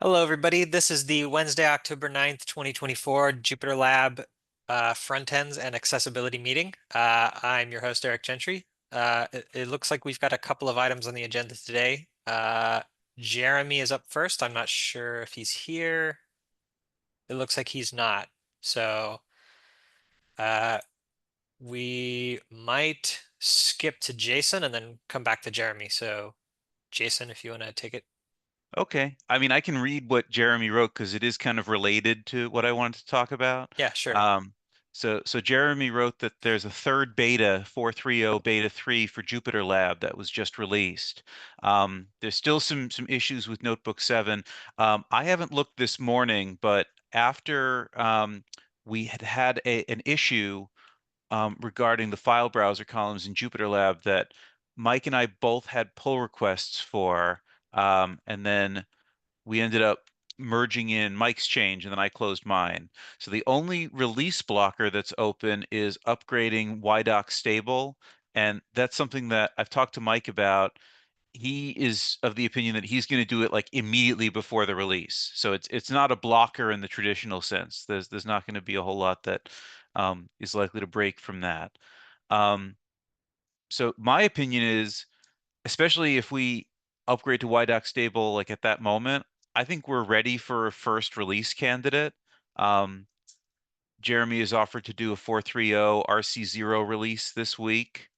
Hello, everybody. This is the Wednesday, October 9th, 2024 JupyterLab Frontends and Accessibility meeting. I'm your host, Eric Gentry. It looks like we've got a couple of items on the agenda today. Jeremy is up first. I'm not sure if he's here. It looks like he's not. So uh, we might skip to Jason and then come back to Jeremy. So Jason, if you want to take it. Okay. I mean, I can read what Jeremy wrote because it is kind of related to what I wanted to talk about. Yeah, sure. Um, so Jeremy wrote that there's a third beta, 4.3.0 beta 3 for JupyterLab that was just released. There's still some issues with Notebook 7. I haven't looked this morning, but after we had an issue regarding the file browser columns in JupyterLab that Mike and I both had pull requests for. And then we ended up merging in Mike's change and then I closed mine. So the only release blocker that's open is upgrading YDoc stable. And that's something that I've talked to Mike about. He is of the opinion that he's going to do it like immediately before the release. So it's not a blocker in the traditional sense. There's not going to be a whole lot that is likely to break from that. Um, so my opinion is, especially if we upgrade to YDoc stable like at that moment, I think we're ready for a first release candidate. Um, Jeremy has offered to do a 4.3.0 RC0 release this week.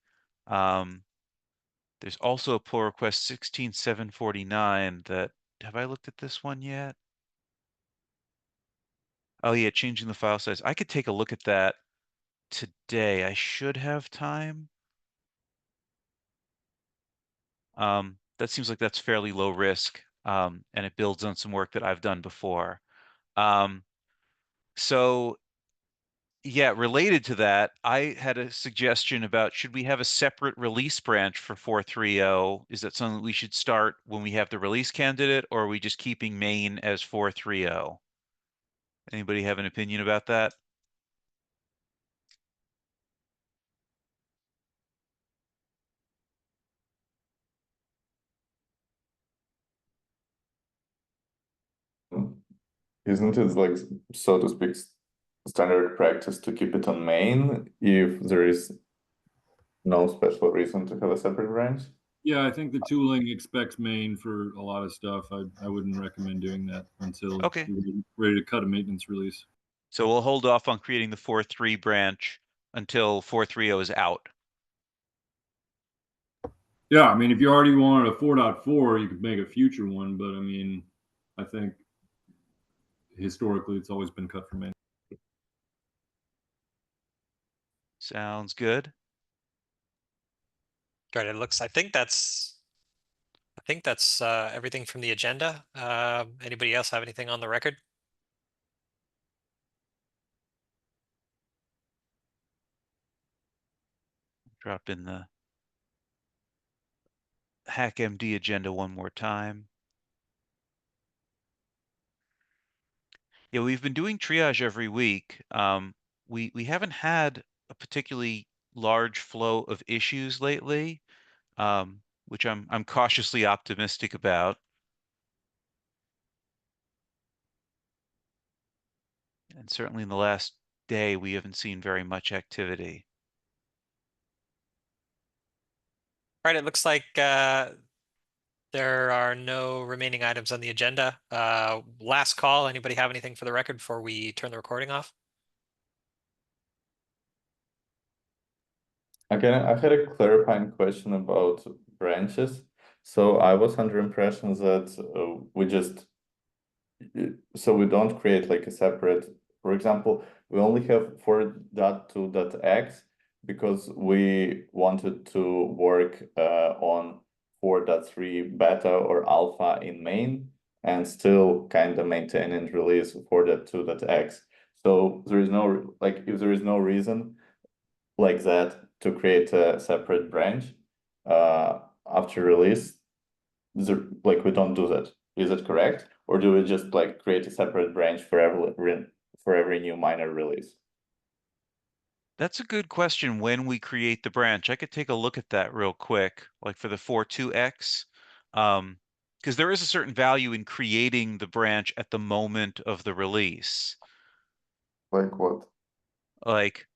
There's also a pull request 16.749 that, have I looked at this one yet? Oh yeah, changing the file size. I could take a look at that today. I should have time. That seems like that's fairly low risk, and it builds on some work that I've done before. Um, so yeah, related to that, I had a suggestion about should we have a separate release branch for 4.3.0? Is that something we should start when we have the release candidate, or are we just keeping main as 4.3.0? Anybody have an opinion about that? Isn't it like, so to speak, standard practice to keep it on main if there is no special reason to have a separate branch? Yeah, I think the tooling expects main for a lot of stuff. I wouldn't recommend doing that until Okay, you're ready to cut a maintenance release. so we'll hold off on creating the 4.3 branch until 4.3.0 is out. Yeah, I mean, if you already wanted a 4.4, you could make a future one, but I mean, I think historically it's always been cut for main. Sounds good. Great. I think that's everything from the agenda. Anybody else have anything on the record? Drop in the HackMD agenda one more time. Yeah, we've been doing triage every week. We haven't had a particularly large flow of issues lately, which I'm cautiously optimistic about. And certainly in the last day, we haven't seen very much activity. All right, it looks like there are no remaining items on the agenda. Last call. Anybody have anything for the record before we turn the recording off? Again, I had a clarifying question about branches. So I was under impression that so we don't create like a separate, for example, we only have 4.2.x because we wanted to work on 4.3 beta or alpha in main and still kind of maintain and release 4.2.x. So there is no, like, if there is no reason like that to create a separate branch after release, like we don't do that. Is it correct? Or do we just like create a separate branch for every new minor release? That's a good question when we create the branch. I could take a look at that real quick, like for the 4.2x. because there is a certain value in creating the branch at the moment of the release. Like what? Like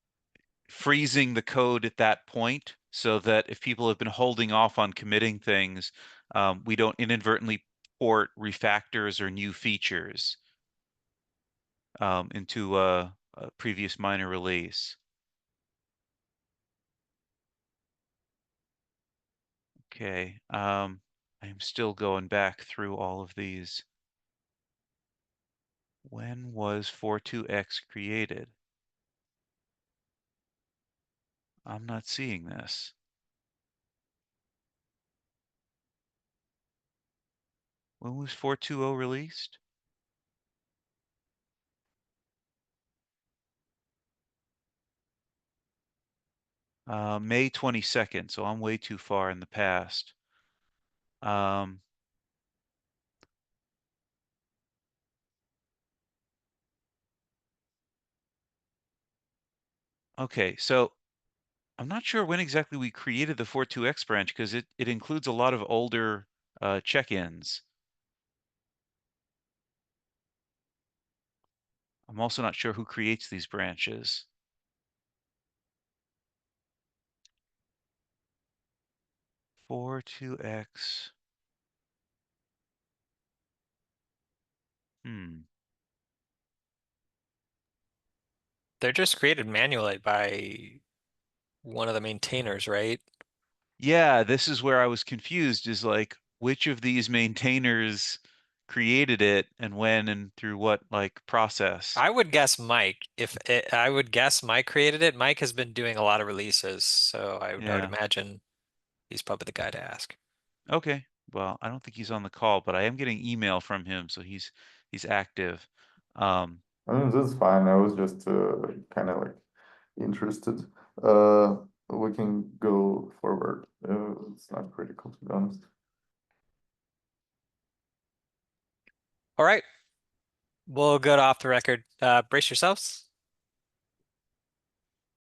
freezing the code at that point so that if people have been holding off on committing things, we don't inadvertently port refactors or new features into a previous minor release. Okay, I'm still going back through all of these. When was 42x created? I'm not seeing this. When was 4.2.0 released? May 22nd, so I'm way too far in the past. Okay, so I'm not sure when exactly we created the 42x branch because it includes a lot of older check-ins. I'm also not sure who creates these branches. For 2x. They're just created manually by one of the maintainers, right? Yeah, this is where I was confused, is like which of these maintainers created it and when and through what like process. I would guess Mike. I would guess Mike created it. Mike has been doing a lot of releases, so I would Yeah. imagine he's probably the guy to ask. Okay. Well, I don't think he's on the call, but I am getting email from him, so he's active. I mean, that's fine. I was just kind of like interested. Uh, we can go forward. It's not critical, to be honest. All right. We'll go to off the record. Brace yourselves.